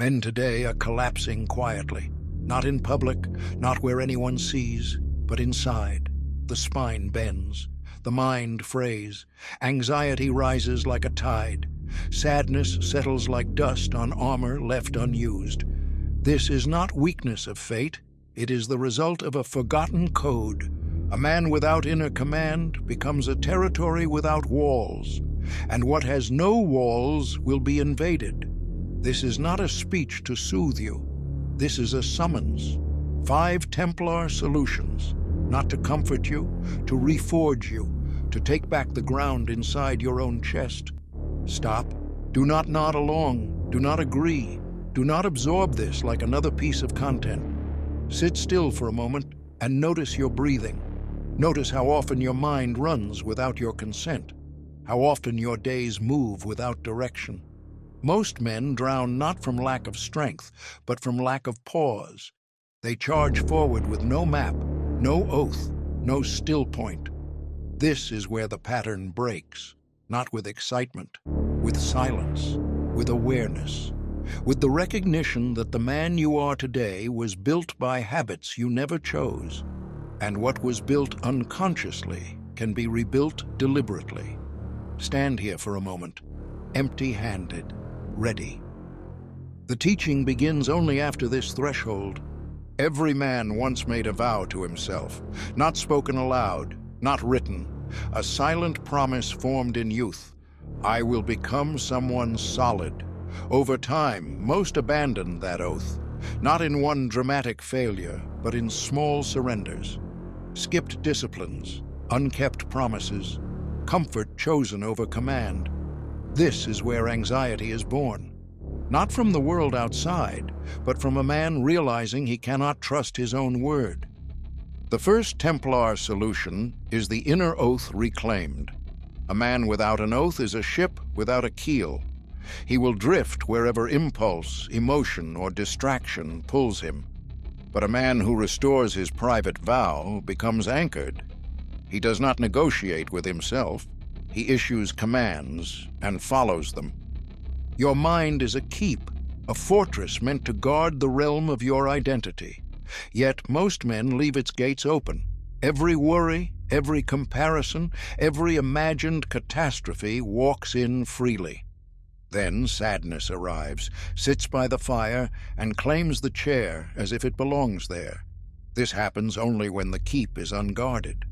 Men today are collapsing quietly, not in public, not where anyone sees, but inside. The spine bends, the mind frays, anxiety rises like a tide, sadness settles like dust on armor left unused. This is not weakness of fate, it is the result of a forgotten code. A man without inner command becomes a territory without walls, and what has no walls will be invaded. This is not a speech to soothe you. This is a summons. 5 Templar solutions, not to comfort you, to reforge you, to take back the ground inside your own chest. Stop. Do not nod along. Do not agree. Do not absorb this like another piece of content. Sit still for a moment and notice your breathing. Notice how often your mind runs without your consent, how often your days move without direction. Most men drown not from lack of strength, but from lack of pause. They charge forward with no map, no oath, no still point. This is where the pattern breaks, not with excitement, with silence, with awareness, with the recognition that the man you are today was built by habits you never chose, and what was built unconsciously can be rebuilt deliberately. Stand here for a moment, empty-handed, ready. The teaching begins only after this threshold. Every man once made a vow to himself, not spoken aloud, not written, a silent promise formed in youth. I will become someone solid. Over time, most abandoned that oath, not in one dramatic failure, but in small surrenders. Skipped disciplines, unkept promises, comfort chosen over command. This is where anxiety is born. Not from the world outside, but from a man realizing he cannot trust his own word. The first Templar solution is the inner oath reclaimed. A man without an oath is a ship without a keel. He will drift wherever impulse, emotion, or distraction pulls him. But a man who restores his private vow becomes anchored. He does not negotiate with himself. He issues commands and follows them. Your mind is a keep, a fortress meant to guard the realm of your identity. Yet most men leave its gates open. Every worry, every comparison, every imagined catastrophe walks in freely. Then sadness arrives, sits by the fire, and claims the chair as if it belongs there. This happens only when the keep is unguarded.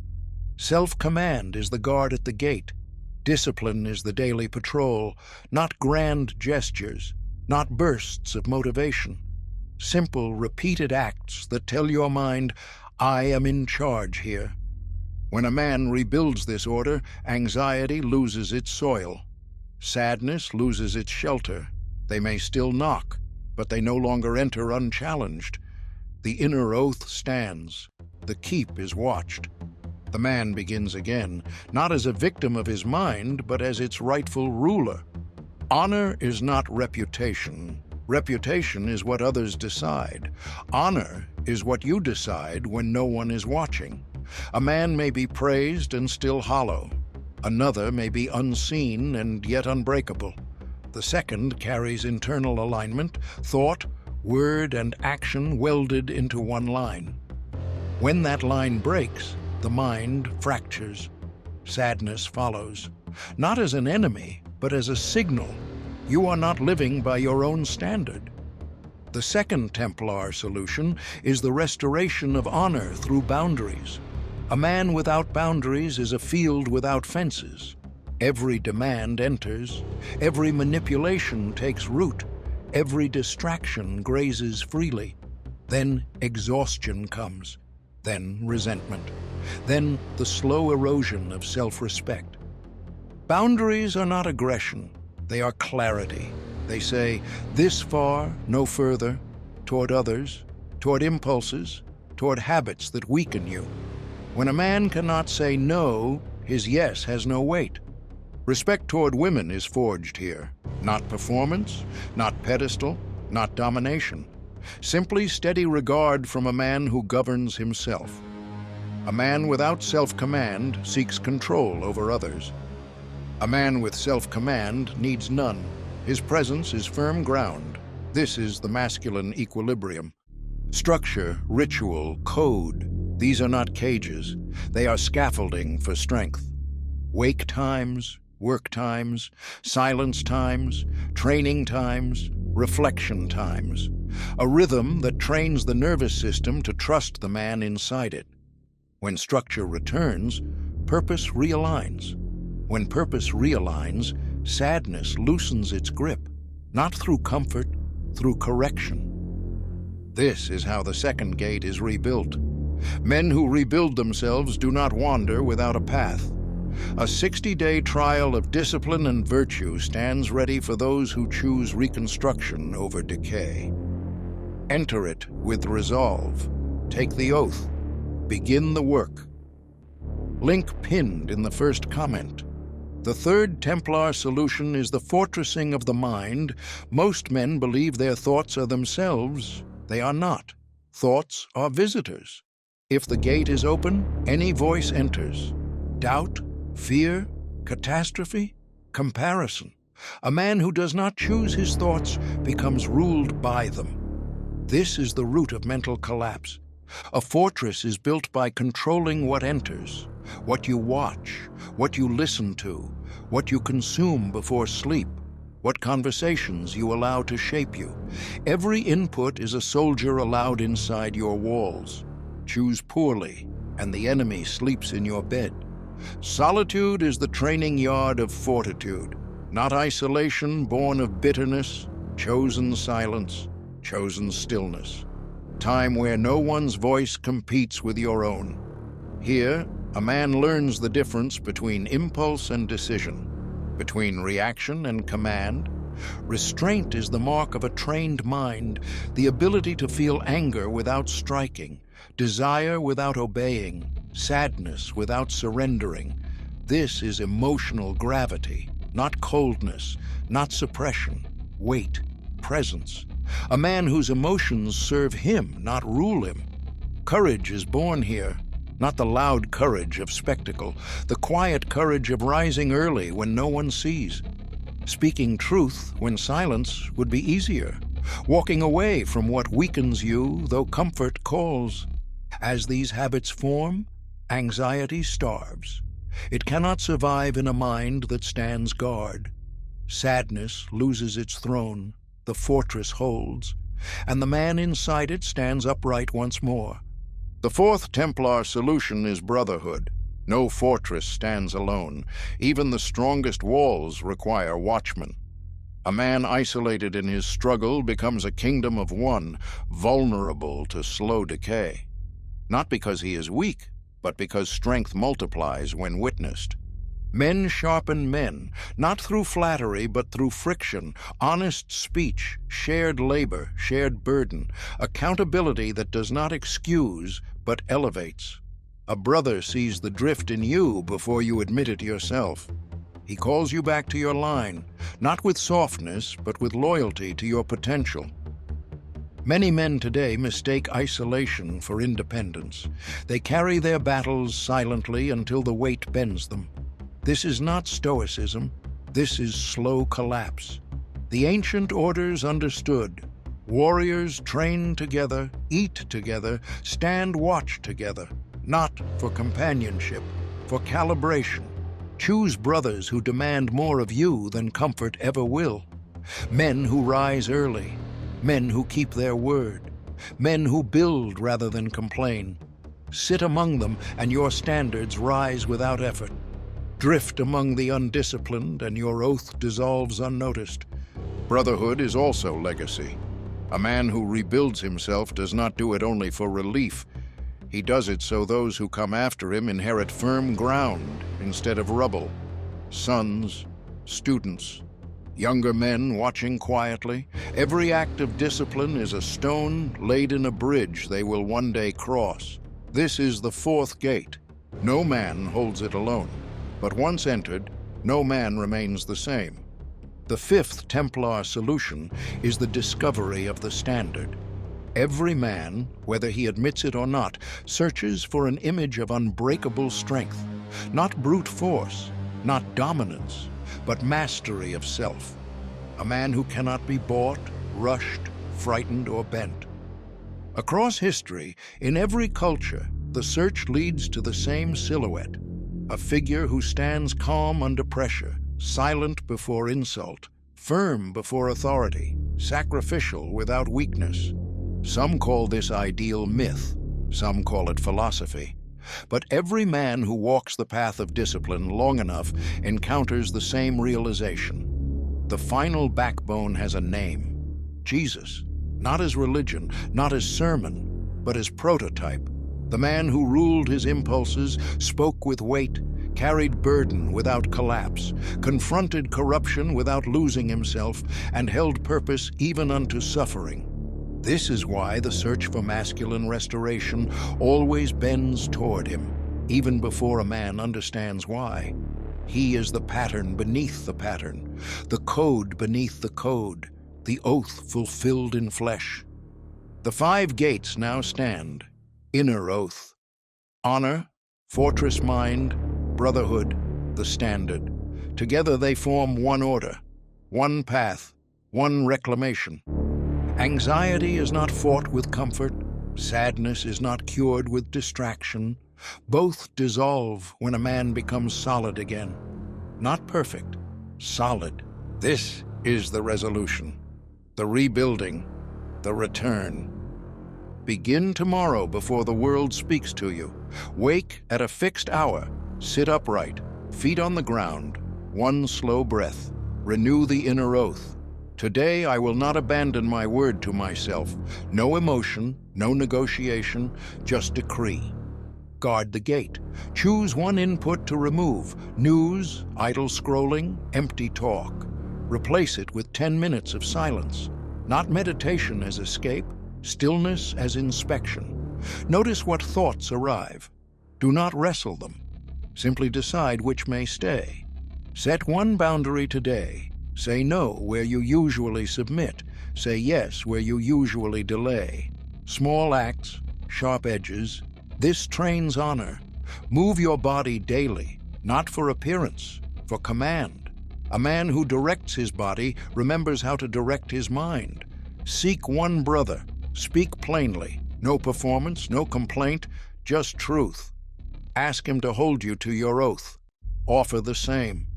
Self-command is the guard at the gate. Discipline is the daily patrol, not grand gestures, not bursts of motivation. Simple, repeated acts that tell your mind, I am in charge here. When a man rebuilds this order, anxiety loses its soil. Sadness loses its shelter. They may still knock, but they no longer enter unchallenged. The inner oath stands. The keep is watched. The man begins again, not as a victim of his mind, but as its rightful ruler. Honor is not reputation. Reputation is what others decide. Honor is what you decide when no one is watching. A man may be praised and still hollow. Another may be unseen and yet unbreakable. The second carries internal alignment, thought, word, and action welded into one line. When that line breaks, the mind fractures. Sadness follows, not as an enemy, but as a signal. You are not living by your own standard. The second Templar solution is the restoration of honor through boundaries. A man without boundaries is a field without fences. Every demand enters, every manipulation takes root, every distraction grazes freely. Then exhaustion comes, then resentment, then the slow erosion of self-respect. Boundaries are not aggression, they are clarity. They say, this far, no further, toward others, toward impulses, toward habits that weaken you. When a man cannot say no, his yes has no weight. Respect toward women is forged here. Not performance, not pedestal, not domination. Simply steady regard from a man who governs himself. A man without self-command seeks control over others. A man with self-command needs none. His presence is firm ground. This is the masculine equilibrium. Structure, ritual, code, these are not cages. They are scaffolding for strength. Wake times, work times, silence times, training times, reflection times. A rhythm that trains the nervous system to trust the man inside it. When structure returns, purpose realigns. When purpose realigns, sadness loosens its grip, not through comfort, through correction. This is how the second gate is rebuilt. Men who rebuild themselves do not wander without a path. A 60-day trial of discipline and virtue stands ready for those who choose reconstruction over decay. Enter it with resolve. Take the oath. Begin the work. Link pinned in the first comment. The third Templar solution is the fortressing of the mind. Most men believe their thoughts are themselves. They are not. Thoughts are visitors. If the gate is open, any voice enters. Doubt, fear, catastrophe, comparison. A man who does not choose his thoughts becomes ruled by them. This is the root of mental collapse. A fortress is built by controlling what enters, what you watch, what you listen to, what you consume before sleep, what conversations you allow to shape you. Every input is a soldier allowed inside your walls. Choose poorly, and the enemy sleeps in your bed. Solitude is the training yard of fortitude, not isolation born of bitterness, chosen silence, chosen stillness. Time where no one's voice competes with your own. Here, a man learns the difference between impulse and decision, between reaction and command. Restraint is the mark of a trained mind, the ability to feel anger without striking, desire without obeying, sadness without surrendering. This is emotional gravity, not coldness, not suppression, weight, presence. A man whose emotions serve him, not rule him. Courage is born here, not the loud courage of spectacle, the quiet courage of rising early when no one sees. Speaking truth when silence would be easier. Walking away from what weakens you, though comfort calls. As these habits form, anxiety starves. It cannot survive in a mind that stands guard. Sadness loses its throne, the fortress holds, and the man inside it stands upright once more. The fourth Templar solution is brotherhood. No fortress stands alone. Even the strongest walls require watchmen. A man isolated in his struggle becomes a kingdom of one, vulnerable to slow decay. Not because he is weak, but because strength multiplies when witnessed. Men sharpen men, not through flattery, but through friction, honest speech, shared labor, shared burden, accountability that does not excuse, but elevates. A brother sees the drift in you before you admit it yourself. He calls you back to your line, not with softness, but with loyalty to your potential. Many men today mistake isolation for independence. They carry their battles silently until the weight bends them. This is not stoicism. This is slow collapse. The ancient orders understood. Warriors train together, eat together, stand watch together, not for companionship, for calibration. Choose brothers who demand more of you than comfort ever will. Men who rise early, men who keep their word, men who build rather than complain. Sit among them and your standards rise without effort. Drift among the undisciplined and your oath dissolves unnoticed. Brotherhood is also legacy. A man who rebuilds himself does not do it only for relief. He does it so those who come after him inherit firm ground instead of rubble. Sons, students, younger men watching quietly. Every act of discipline is a stone laid in a bridge they will one day cross. This is the fourth gate. No man holds it alone. But once entered, no man remains the same. The fifth Templar solution is the discovery of the standard. Every man, whether he admits it or not, searches for an image of unbreakable strength, not brute force, not dominance, but mastery of self. A man who cannot be bought, rushed, frightened, or bent. Across history, in every culture, the search leads to the same silhouette, a figure who stands calm under pressure, silent before insult, firm before authority, sacrificial without weakness. Some call this ideal myth, some call it philosophy. But every man who walks the path of discipline long enough encounters the same realization. The final backbone has a name: Jesus. Not as religion, not as sermon, but as prototype. The man who ruled his impulses, spoke with weight, carried burden without collapse, confronted corruption without losing himself, and held purpose even unto suffering. This is why the search for masculine restoration always bends toward him, even before a man understands why. He is the pattern beneath the pattern, the code beneath the code, the oath fulfilled in flesh. The 5 gates now stand: inner oath, honor, fortress mind, brotherhood, the standard. Together they form one order, one path, one reclamation. Anxiety is not fought with comfort. Sadness is not cured with distraction. Both dissolve when a man becomes solid again. Not perfect, solid. This is the resolution, the rebuilding, the return. Begin tomorrow before the world speaks to you. Wake at a fixed hour. Sit upright, feet on the ground, one slow breath. Renew the inner oath. Today I will not abandon my word to myself. No emotion, no negotiation, just decree. Guard the gate. Choose one input to remove: news, idle scrolling, empty talk. Replace it with 10 minutes of silence. Not meditation as escape, stillness as inspection. Notice what thoughts arrive. Do not wrestle them. Simply decide which may stay. Set one boundary today. Say no where you usually submit. Say yes where you usually delay. Small acts, sharp edges. This trains honor. Move your body daily, not for appearance, for command. A man who directs his body remembers how to direct his mind. Seek one brother. Speak plainly. No performance, no complaint, just truth. Ask him to hold you to your oath. Offer the same.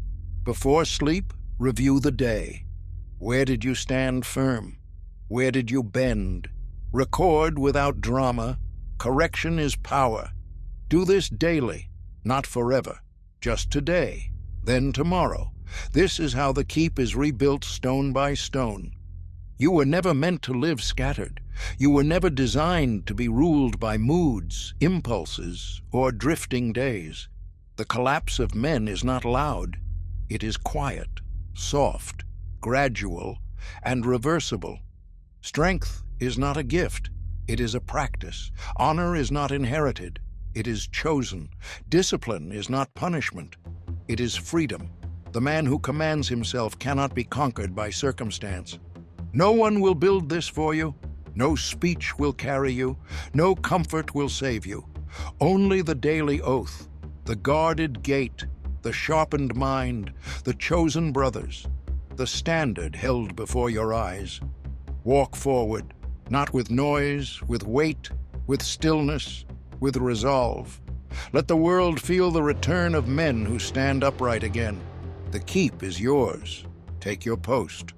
Before sleep, review the day. Where did you stand firm? Where did you bend? Record without drama. Correction is power. Do this daily, not forever. Just today, then tomorrow. This is how the keep is rebuilt stone by stone. You were never meant to live scattered. You were never designed to be ruled by moods, impulses, or drifting days. The collapse of men is not loud. It is quiet, soft, gradual, and reversible. Strength is not a gift. It is a practice. Honor is not inherited. It is chosen. Discipline is not punishment. It is freedom. The man who commands himself cannot be conquered by circumstance. No one will build this for you. No speech will carry you. No comfort will save you. Only the daily oath, the guarded gate, the sharpened mind, the chosen brothers, the standard held before your eyes. Walk forward, not with noise, with weight, with stillness, with resolve. Let the world feel the return of men who stand upright again. The keep is yours. Take your post.